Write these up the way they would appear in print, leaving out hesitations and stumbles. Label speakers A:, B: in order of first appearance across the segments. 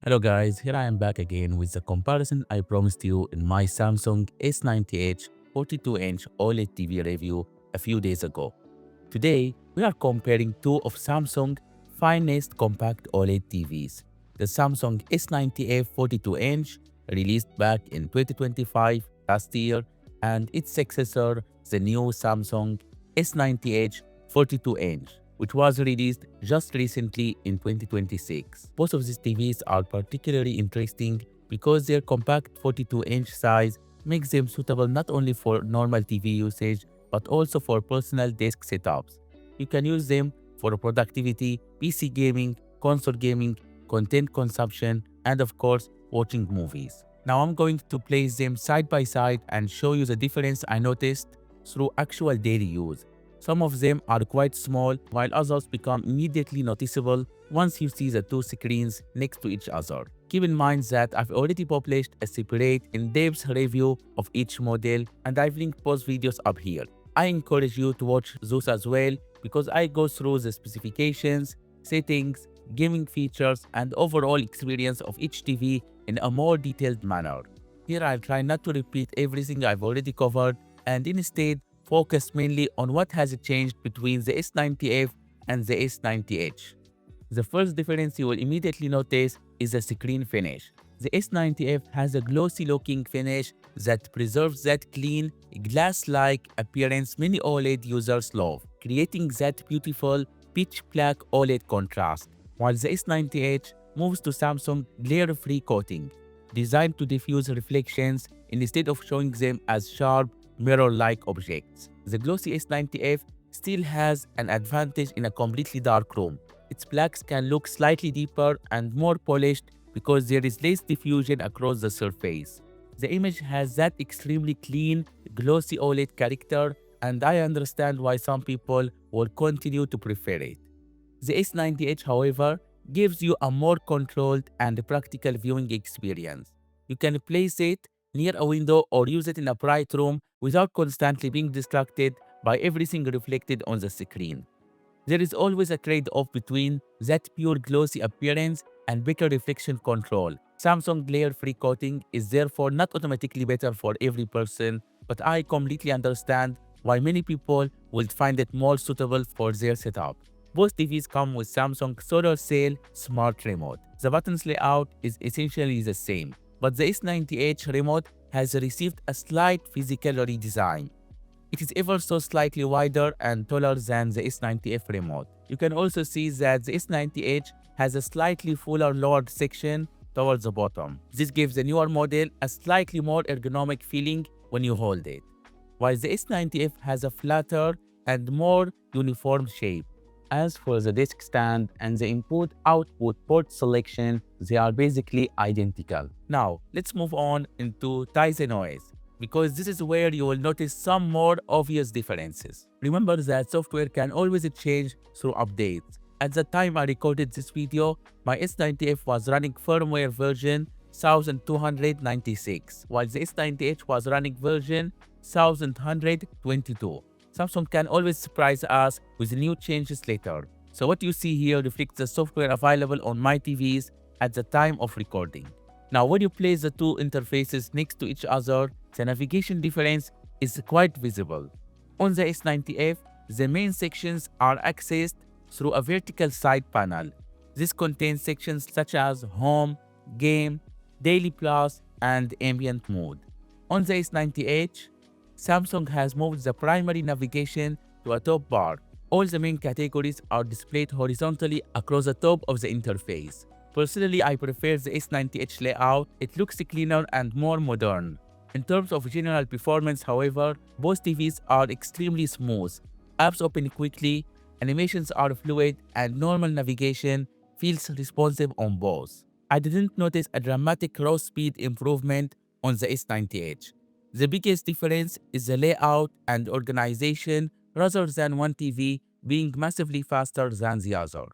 A: Hello guys, here I am back again with the comparison I promised you in my Samsung S90H 42-inch OLED TV review a few days ago. Today, we are comparing two of Samsung's finest compact OLED TVs, the Samsung S90F 42-inch, released back in 2025 last year, and its successor, the new Samsung S90H 42-inch, which was released just recently in 2026. Both of these TVs are particularly interesting because their compact 42-inch size makes them suitable not only for normal TV usage but also for personal desk setups. You can use them for productivity, PC gaming, console gaming, content consumption, and of course, watching movies. Now I'm going to place them side by side and show you the difference I noticed through actual daily use. Some of them are quite small, while others become immediately noticeable once you see the two screens next to each other. Keep in mind that I've already published a separate in-depth review of each model, and I've linked both videos up here. I encourage you to watch those as well because I go through the specifications, settings, gaming features, and overall experience of each TV in a more detailed manner. Here I'll try not to repeat everything I've already covered and instead focus mainly on what has changed between the S90F and the S90H. The first difference you will immediately notice is the screen finish. The S90F has a glossy looking finish that preserves that clean, glass-like appearance many OLED users love, creating that beautiful pitch black OLED contrast, while the S90H moves to Samsung glare-free coating, designed to diffuse reflections instead of showing them as sharp, mirror-like objects. The glossy S90F still has an advantage in a completely dark room. Its blacks can look slightly deeper and more polished because there is less diffusion across the surface. The image has that extremely clean, glossy OLED character, and I understand why some people will continue to prefer it. The S90H, however, gives you a more controlled and practical viewing experience. You can place it near a window or use it in a bright room without constantly being distracted by everything reflected on the screen. There is always a trade-off between that pure glossy appearance and better reflection control. Samsung glare-free coating is therefore not automatically better for every person, but I completely understand why many people would find it more suitable for their setup. Both TVs come with Samsung Solar Cell Smart Remote. The buttons layout is essentially the same, but the S90H remote has received a slight physical redesign. It is ever so slightly wider and taller than the S90F remote. You can also see that the S90H has a slightly fuller lowered section towards the bottom. This gives the newer model a slightly more ergonomic feeling when you hold it, while the S90F has a flatter and more uniform shape. As for the disk stand and the input-output port selection, they are basically identical. Now, let's move on into Tizen OS, because this is where you will notice some more obvious differences. Remember that software can always change through updates. At the time I recorded this video, my S90F was running firmware version 1296, while the S90H was running version 1122. Samsung can always surprise us with new changes later. So what you see here reflects the software available on my TVs at the time of recording. Now when you place the two interfaces next to each other, the navigation difference is quite visible. On the S90F, the main sections are accessed through a vertical side panel. This contains sections such as Home, Game, Daily Plus, and Ambient mode. On the S90H, Samsung has moved the primary navigation to a top bar. All the main categories are displayed horizontally across the top of the interface. Personally, I prefer the S90H layout. It looks cleaner and more modern. In terms of general performance, however, both TVs are extremely smooth. Apps open quickly, animations are fluid, and normal navigation feels responsive on both. I didn't notice a dramatic raw speed improvement on the S90H. The biggest difference is the layout and organization rather than one TV being massively faster than the other.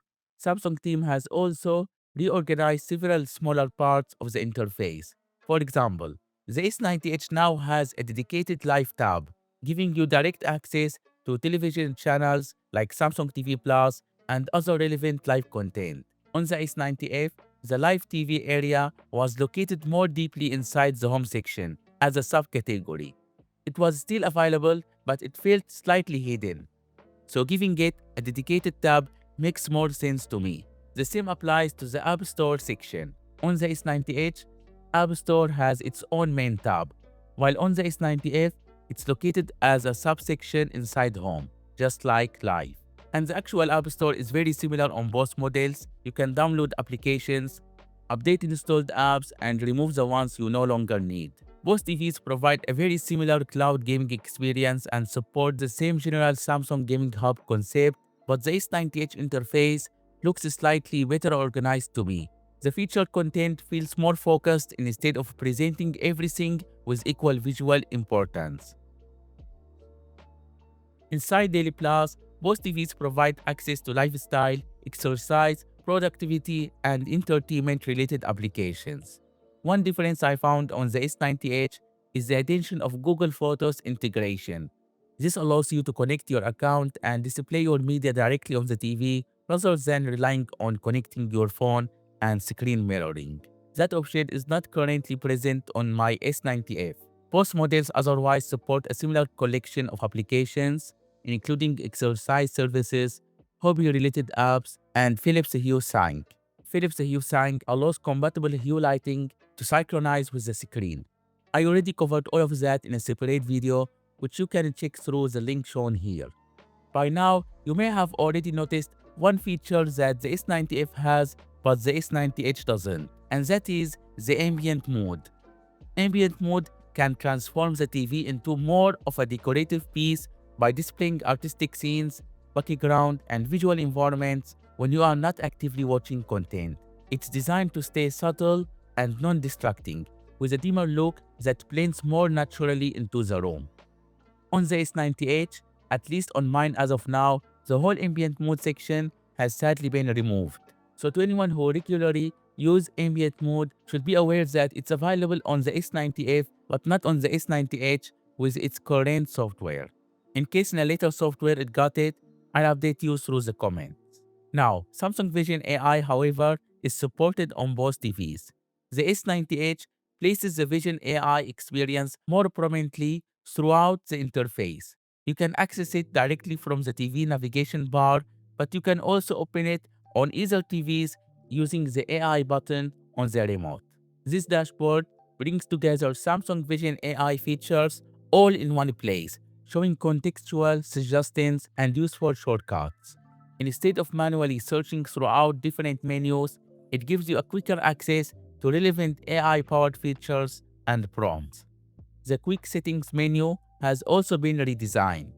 A: Samsung team has also reorganized several smaller parts of the interface. For example, the S90H now has a dedicated Live tab, giving you direct access to television channels like Samsung TV Plus and other relevant live content. On the S90F, the Live TV area was located more deeply inside the home section as a subcategory. It was still available, but it felt slightly hidden. So giving it a dedicated tab makes more sense to me. The same applies to the App Store section. On the S90H, App Store has its own main tab, while on the S90F, it's located as a subsection inside Home, just like Live. And the actual App Store is very similar on both models. You can download applications, update installed apps, and remove the ones you no longer need. Both TVs provide a very similar cloud gaming experience and support the same general Samsung Gaming Hub concept, but the S90H interface looks slightly better organized to me. The featured content feels more focused instead of presenting everything with equal visual importance. Inside Daily Plus, both TVs provide access to lifestyle, exercise, productivity, and entertainment-related applications. One difference I found on the S90H is the addition of Google Photos integration. This allows you to connect your account and display your media directly on the TV rather than relying on connecting your phone and screen mirroring. That option is not currently present on my S90F. Both models otherwise support a similar collection of applications, including exercise services, hobby-related apps, and Philips Hue Sync. Philips Hue Sync allows compatible Hue lighting to synchronize with the screen. I already covered all of that in a separate video, which you can check through the link shown here. By now, you may have already noticed one feature that the S90F has but the S90H doesn't, and that is the Ambient mode. Ambient mode can transform the TV into more of a decorative piece by displaying artistic scenes, background, and visual environments when you are not actively watching content. It's designed to stay subtle and non-distracting, with a dimmer look that blends more naturally into the room. On the S90H, at least on mine as of now, the whole ambient mode section has sadly been removed. So to anyone who regularly use ambient mode should be aware that it's available on the S90F but not on the S90H with its current software. In case in a later software it got it, I'll update you through the comments. Now, Samsung Vision AI, however, is supported on both TVs. The S90H places the Vision AI experience more prominently throughout the interface. You can access it directly from the TV navigation bar, but you can also open it on either TVs using the AI button on the remote. This dashboard brings together Samsung Vision AI features all in one place, showing contextual suggestions and useful shortcuts. Instead of manually searching throughout different menus, it gives you a quicker access to relevant AI-powered features and prompts. The Quick Settings menu has also been redesigned.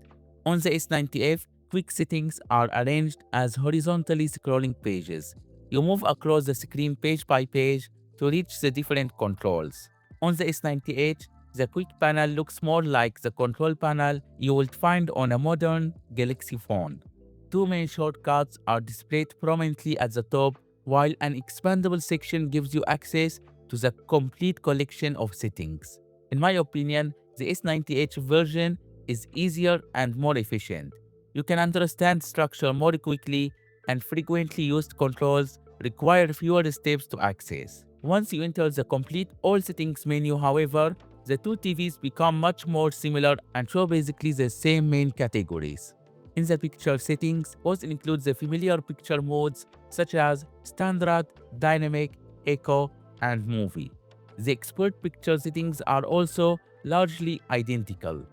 A: On the S90F, quick settings are arranged as horizontally scrolling pages. You move across the screen page by page to reach the different controls. On the S90H, the quick panel looks more like the control panel you would find on a modern Galaxy phone. Two main shortcuts are displayed prominently at the top, while an expandable section gives you access to the complete collection of settings. In my opinion, the S90H version is easier and more efficient. You can understand structure more quickly, and frequently used controls require fewer steps to access. Once you enter the complete All Settings menu, however, the two TVs become much more similar and show basically the same main categories. In the picture settings, both include the familiar picture modes such as Standard, Dynamic, Echo, and Movie. The expert picture settings are also largely identical.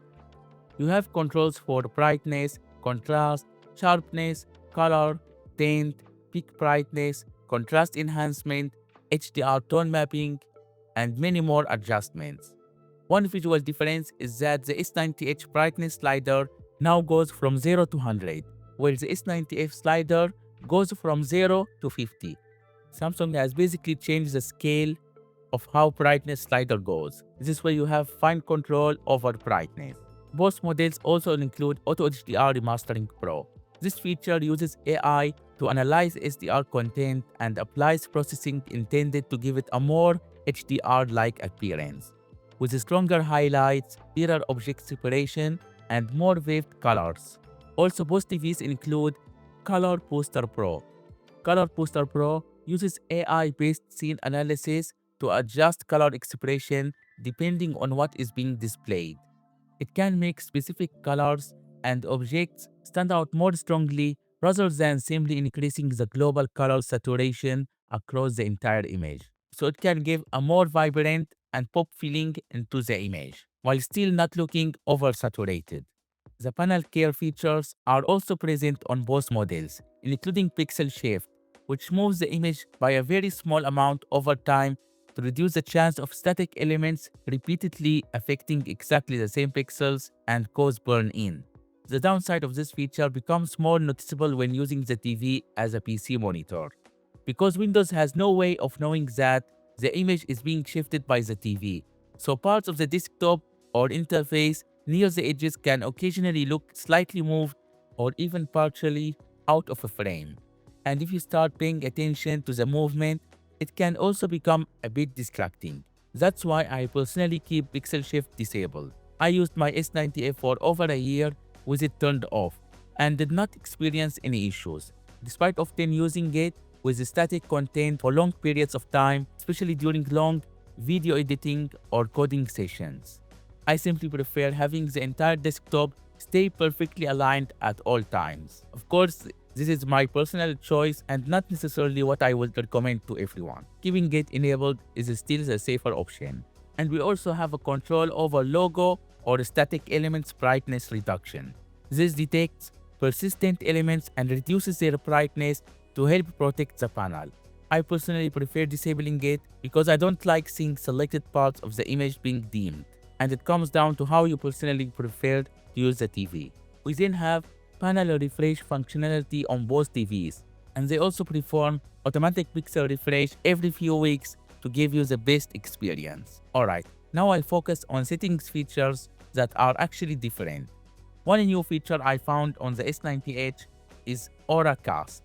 A: You have controls for brightness, contrast, sharpness, color, tint, peak brightness, contrast enhancement, HDR tone mapping, and many more adjustments. One visual difference is that the S90H brightness slider now goes from 0 to 100, while the S90F slider goes from 0 to 50. Samsung has basically changed the scale of how brightness slider goes. This way you have fine control over brightness. Both models also include Auto HDR Remastering Pro. This feature uses AI to analyze HDR content and applies processing intended to give it a more HDR-like appearance, with stronger highlights, clearer object separation, and more vivid colors. Also, both TVs include Color Booster Pro. Color Booster Pro uses AI-based scene analysis to adjust color expression depending on what is being displayed. It can make specific colors and objects stand out more strongly rather than simply increasing the global color saturation across the entire image. So it can give a more vibrant and pop feeling into the image, while still not looking oversaturated. The panel care features are also present on both models, including pixel shift, which moves the image by a very small amount over time to reduce the chance of static elements repeatedly affecting exactly the same pixels and cause burn-in. The downside of this feature becomes more noticeable when using the TV as a PC monitor, because Windows has no way of knowing that the image is being shifted by the TV, so parts of the desktop or interface near the edges can occasionally look slightly moved or even partially out of a frame. And if you start paying attention to the movement, it can also become a bit distracting. That's why I personally keep pixel shift disabled. I used my S90F for over a year with it turned off and did not experience any issues, despite often using it with static content for long periods of time, especially during long video editing or coding sessions. I simply prefer having the entire desktop stay perfectly aligned at all times. Of course, this is my personal choice and not necessarily what I would recommend to everyone. Keeping it enabled is still the safer option. And we also have a control over logo or static elements brightness reduction. This detects persistent elements and reduces their brightness to help protect the panel. I personally prefer disabling it because I don't like seeing selected parts of the image being dimmed, and it comes down to how you personally prefer to use the TV. We then have panel refresh functionality on both TVs, and they also perform automatic pixel refresh every few weeks to give you the best experience. Alright, now I'll focus on settings features that are actually different. One new feature I found on the S90H is Auracast,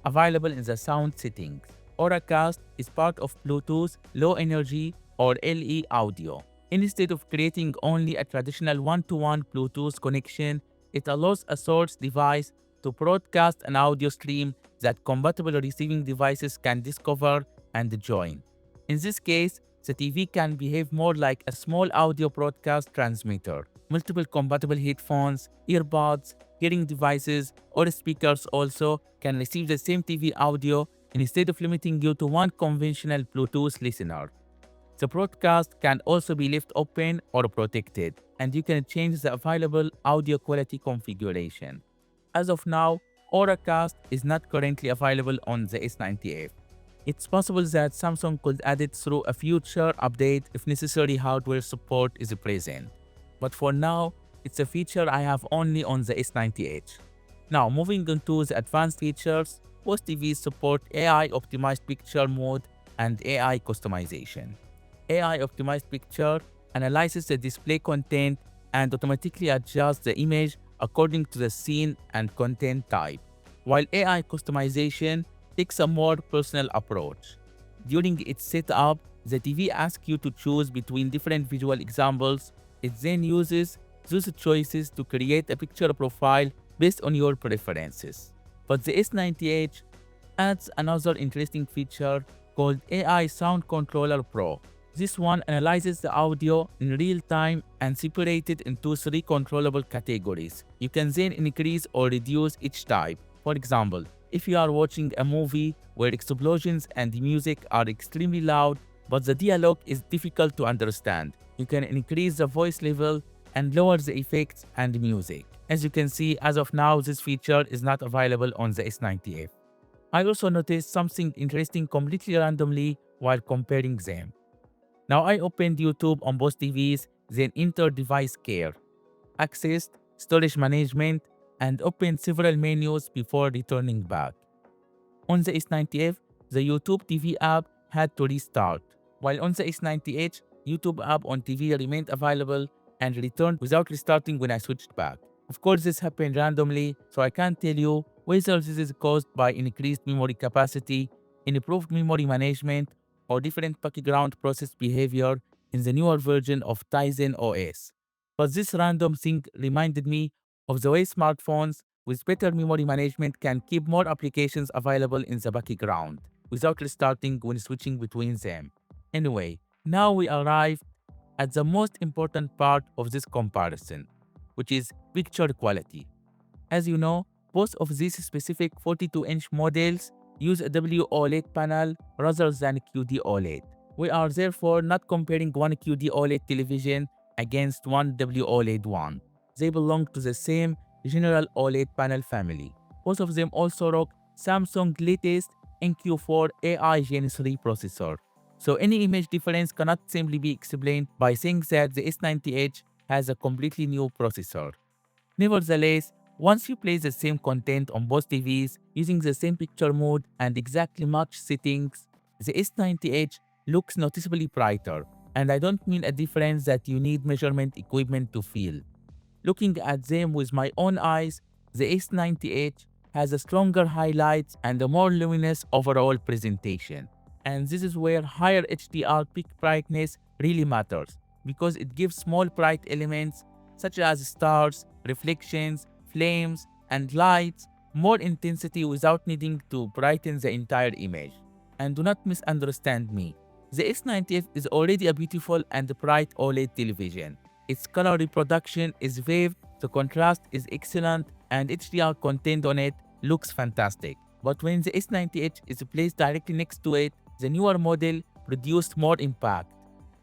A: available in the sound settings. Auracast is part of Bluetooth Low Energy or LE audio. Instead of creating only a traditional one-to-one Bluetooth connection, it allows a source device to broadcast an audio stream that compatible receiving devices can discover and join. In this case, the TV can behave more like a small audio broadcast transmitter. Multiple compatible headphones, earbuds, hearing devices, or speakers also can receive the same TV audio instead of limiting you to one conventional Bluetooth listener. The broadcast can also be left open or protected, and you can change the available audio quality configuration. As of now, Auracast is not currently available on the S90F. It's possible that Samsung could add it through a future update if necessary hardware support is present. But for now, it's a feature I have only on the S90H. Now, moving into the advanced features, most TVs support AI optimized picture mode and AI customization. AI optimized picture analyzes the display content and automatically adjusts the image according to the scene and content type, while AI customization takes a more personal approach. During its setup, the TV asks you to choose between different visual examples. It then uses those choices to create a picture profile based on your preferences. But the S90H adds another interesting feature called AI Sound Controller Pro. This one analyzes the audio in real time and separates it into three controllable categories. You can then increase or reduce each type. For example, if you are watching a movie where explosions and music are extremely loud, but the dialogue is difficult to understand, you can increase the voice level and lower the effects and music. As you can see, as of now, this feature is not available on the S90F. I also noticed something interesting completely randomly while comparing them. Now I opened YouTube on both TVs, then entered device care, accessed storage management, and opened several menus before returning back. On the S90F, the YouTube TV app had to restart, while on the S90H, YouTube app on TV remained available and returned without restarting when I switched back. Of course, this happened randomly, so I can't tell you whether this is caused by increased memory capacity, improved memory management, or different background process behavior in the newer version of Tizen OS. But this random thing reminded me of the way smartphones with better memory management can keep more applications available in the background. without restarting when switching between them. Anyway, now we arrive at the most important part of this comparison, which is picture quality. As you know, both of these specific 42-inch models use a WOLED panel rather than QD OLED. We are therefore not comparing one QD OLED television against one WOLED one. They belong to the same general OLED panel family. Both of them also rock Samsung latest NQ4 AI Gen 3 processor. So any image difference cannot simply be explained by saying that the S90H has a completely new processor. Nevertheless, once you play the same content on both TVs using the same picture mode and exactly match settings, the S90H looks noticeably brighter, and I don't mean a difference that you need measurement equipment to feel. Looking at them with my own eyes, the S90H has a stronger highlights and a more luminous overall presentation. And this is where higher HDR peak brightness really matters, because it gives small bright elements such as stars, reflections, flames, and lights more intensity without needing to brighten the entire image. And do not misunderstand me. The S90F is already a beautiful and bright OLED television. Its color reproduction is vivid, the contrast is excellent, and HDR content on it looks fantastic. But when the S90H is placed directly next to it, the newer model produced more impact.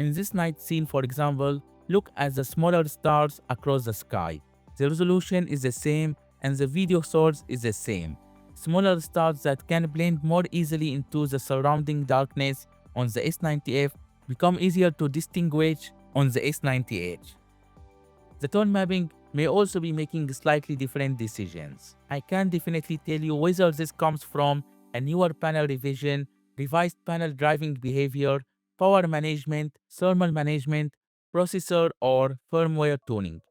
A: In this night scene, for example, look at the smaller stars across the sky. The resolution is the same and the video source is the same. Smaller stars that can blend more easily into the surrounding darkness on the S90F become easier to distinguish on the S90H. The tone mapping may also be making slightly different decisions. I can't definitely tell you whether this comes from a newer panel revision, revised panel driving behavior, power management, thermal management, processor, or firmware tuning.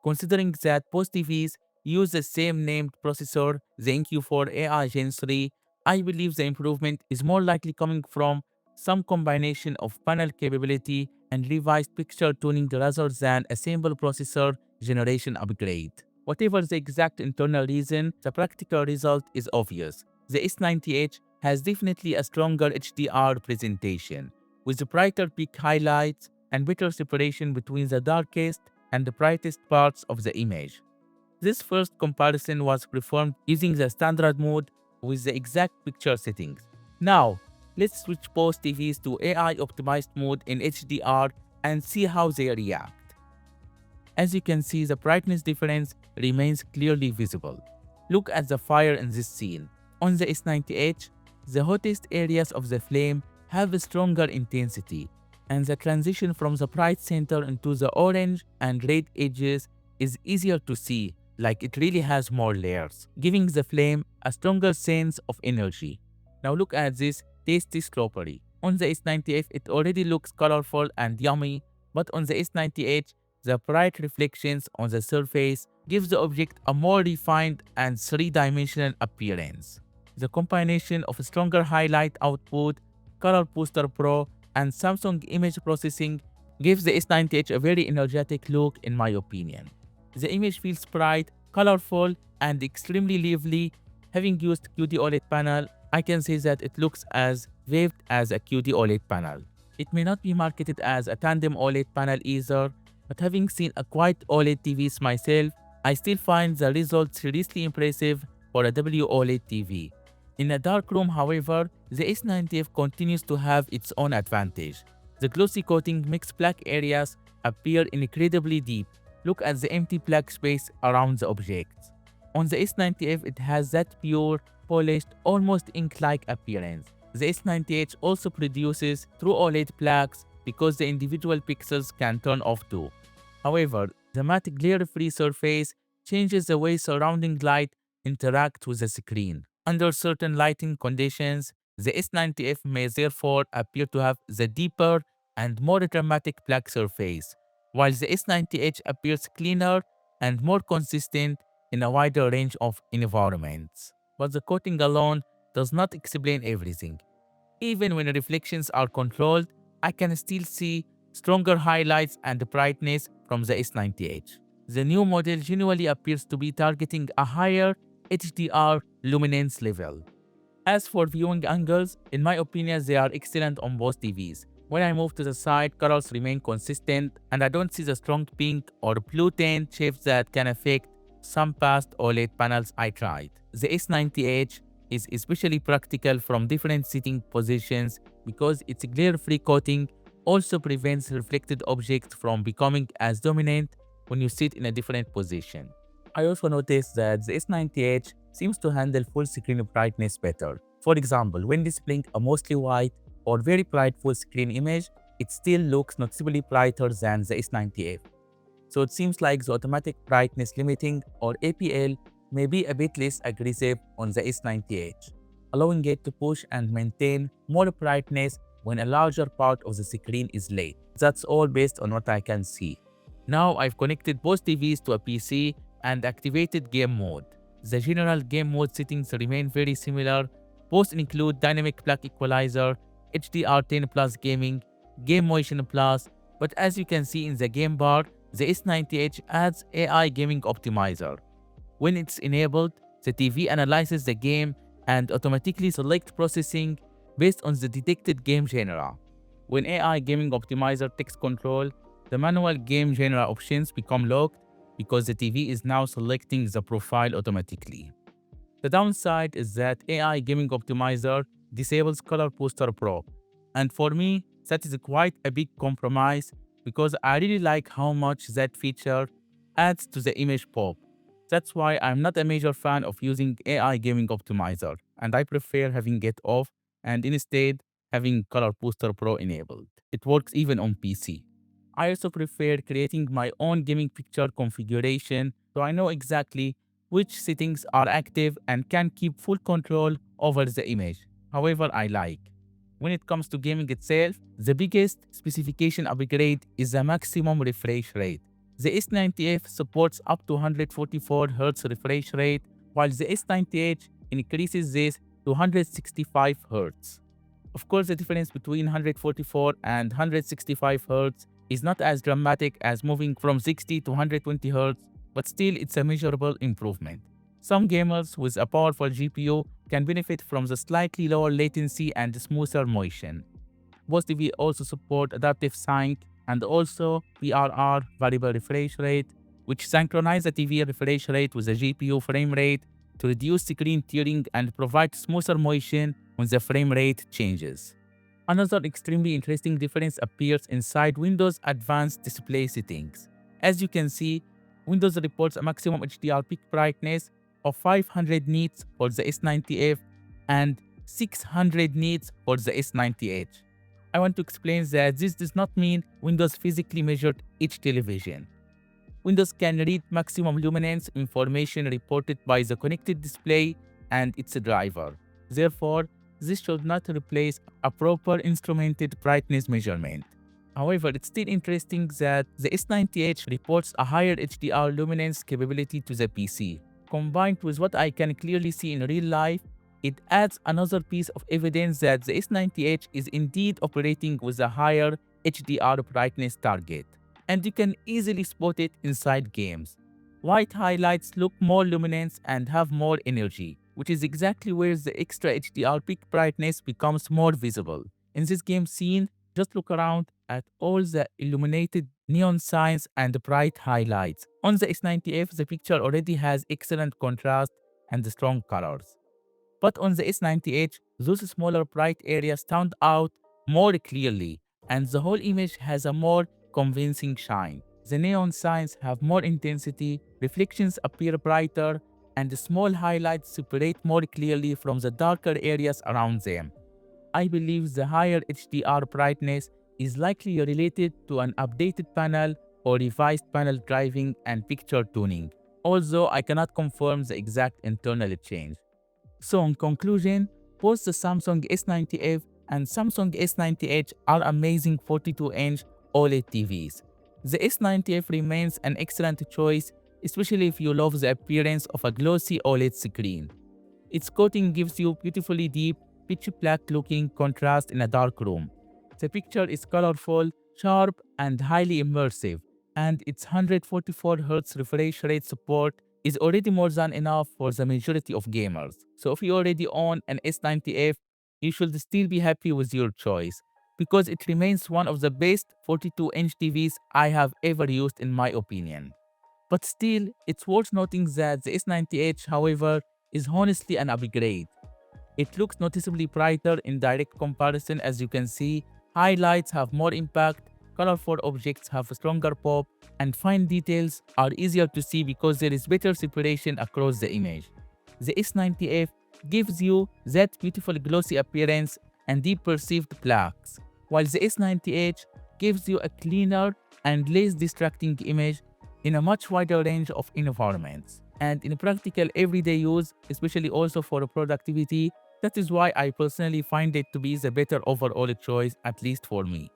A: Considering that both TVs use the same named processor, the NQ4 AI Gen 3, I believe the improvement is more likely coming from some combination of panel capability and revised picture tuning rather than a simple processor generation upgrade. Whatever the exact internal reason, the practical result is obvious. The S90H has definitely a stronger HDR presentation, with brighter peak highlights and better separation between the darkest and the brightest parts of the image. This first comparison was performed using the standard mode with the exact picture settings. Now, let's switch both TVs to AI optimized mode in HDR and see how they react. As you can see, the brightness difference remains clearly visible. Look at the fire in this scene. On the S90H, the hottest areas of the flame have a stronger intensity, and the transition from the bright center into the orange and red edges is easier to see, like it really has more layers, giving the flame a stronger sense of energy. Now look at this tasty strawberry. On the S90F, it already looks colorful and yummy, but on the S90H, the bright reflections on the surface gives the object a more refined and three-dimensional appearance. The combination of a stronger highlight output, Color Booster Pro, and Samsung image processing gives the S90H a very energetic look in my opinion. The image feels bright, colorful, and extremely lively. Having used QD OLED panel, I can say that it looks as vivid as a QD OLED panel. It may not be marketed as a tandem OLED panel either, but having seen a quite OLED TVs myself, I still find the results seriously impressive for a WOLED TV. In a dark room, however, the S90F continues to have its own advantage. The glossy coating makes black areas appear incredibly deep. Look at the empty black space around the objects. On the S90F, it has that pure, polished, almost ink-like appearance. The S90H also produces true OLED blacks because the individual pixels can turn off too. However, the matte glare-free surface changes the way surrounding light interacts with the screen. Under certain lighting conditions, the S90F may therefore appear to have the deeper and more dramatic black surface, while the S90H appears cleaner and more consistent in a wider range of environments. But the coating alone does not explain everything. Even when reflections are controlled, I can still see stronger highlights and brightness from the S90H. The new model genuinely appears to be targeting a higher HDR luminance level. As for viewing angles, in my opinion, they are excellent on both TVs. When I move to the side, colors remain consistent and I don't see the strong pink or blue tint shapes that can affect some past OLED panels I tried. The S90H is especially practical from different sitting positions because its glare-free coating also prevents reflected objects from becoming as dominant when you sit in a different position. I also noticed that the S90H seems to handle full screen brightness better. For example, when displaying a mostly white or very bright full screen image, it still looks noticeably brighter than the S90F. So it seems like the automatic brightness limiting or APL may be a bit less aggressive on the S90H, allowing it to push and maintain more brightness when a larger part of the screen is lit. That's all based on what I can see. Now I've connected both TVs to a PC and activated game mode. The general game mode settings remain very similar. Both include dynamic black equalizer, HDR10 plus gaming, game motion plus, but as you can see in the game bar, the S90H adds AI gaming optimizer. When it's enabled, the TV analyzes the game and automatically selects processing based on the detected game genre. When AI gaming optimizer takes control, the manual game genre options become locked because the TV is now selecting the profile automatically. The downside is that AI Gaming Optimizer disables Color Booster Pro, and for me, that is quite a big compromise because I really like how much that feature adds to the image pop. That's why I'm not a major fan of using AI Gaming Optimizer, and I prefer having it off and instead having Color Booster Pro enabled. It works even on PC. I also prefer creating my own gaming picture configuration so I know exactly which settings are active and can keep full control over the image, however I like. When it comes to gaming itself, the biggest specification upgrade is the maximum refresh rate. The S90F supports up to 144Hz refresh rate, while the S90H increases this to 165Hz. Of course, the difference between 144 and 165 Hz is not as dramatic as moving from 60 to 120 Hz, but still it's a measurable improvement. Some gamers with a powerful GPU can benefit from the slightly lower latency and smoother motion. Both TV also support adaptive sync and also VRR variable refresh rate, which synchronize the TV refresh rate with the GPU frame rate to reduce screen tearing and provide smoother motion when the frame rate changes. Another extremely interesting difference appears inside Windows Advanced Display settings. As you can see, Windows reports a maximum HDR peak brightness of 500 nits for the S90F and 600 nits for the S90H. I want to explain that this does not mean Windows physically measured each television. Windows can read maximum luminance information reported by the connected display and its driver. Therefore, this should not replace a proper instrumented brightness measurement. However, it's still interesting that the S90H reports a higher HDR luminance capability to the PC. Combined with what I can clearly see in real life, it adds another piece of evidence that the S90H is indeed operating with a higher HDR brightness target, and you can easily spot it inside games. White highlights look more luminous and have more energy, which is exactly where the extra HDR peak brightness becomes more visible. In this game scene, just look around at all the illuminated neon signs and bright highlights. On the S90F, the picture already has excellent contrast and strong colors. But on the S90H, those smaller bright areas stand out more clearly, and the whole image has a more convincing shine. The neon signs have more intensity, reflections appear brighter, and the small highlights separate more clearly from the darker areas around them. I believe the higher HDR brightness is likely related to an updated panel or revised panel driving and picture tuning, although I cannot confirm the exact internal change. So in conclusion, both the Samsung S90F and Samsung S90H are amazing 42-inch OLED TVs. The S90F remains an excellent choice, especially if you love the appearance of a glossy OLED screen. Its coating gives you beautifully deep, pitch black looking contrast in a dark room. The picture is colorful, sharp, and highly immersive, and its 144Hz refresh rate support is already more than enough for the majority of gamers. So if you already own an S90F, you should still be happy with your choice because it remains one of the best 42-inch TVs I have ever used in my opinion. But still, it's worth noting that the S90H, however, is honestly an upgrade. It looks noticeably brighter in direct comparison as you can see. Highlights have more impact, colorful objects have a stronger pop, and fine details are easier to see because there is better separation across the image. The S90F gives you that beautiful glossy appearance and deep perceived blacks, while the S90H gives you a cleaner and less distracting image in a much wider range of environments. And in practical everyday use, especially also for productivity, that is why I personally find it to be the better overall choice, at least for me.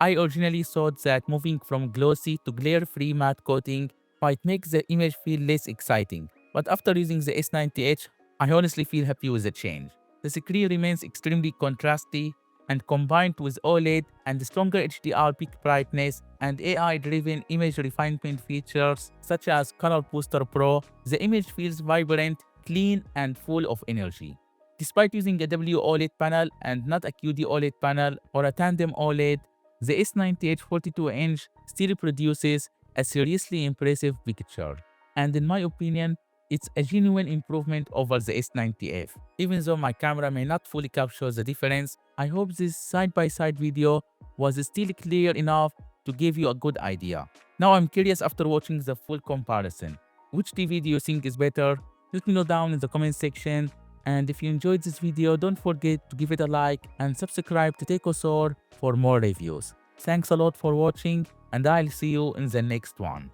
A: I originally thought that moving from glossy to glare-free matte coating might make the image feel less exciting, but after using the S90H, I honestly feel happy with the change. The screen remains extremely contrasty, and combined with OLED and stronger HDR peak brightness and AI-driven image refinement features such as Color Booster Pro, the image feels vibrant, clean, and full of energy. Despite using a WOLED panel and not a QD OLED panel or a tandem OLED, the S90H 42-inch still produces a seriously impressive picture. And in my opinion, it's a genuine improvement over the S90F. Even though my camera may not fully capture the difference, I hope this side-by-side video was still clear enough to give you a good idea. Now I'm curious after watching the full comparison. Which TV do you think is better? Let me know down in the comment section. And if you enjoyed this video, don't forget to give it a like and subscribe to TechOSOR for more reviews. Thanks a lot for watching, and I'll see you in the next one.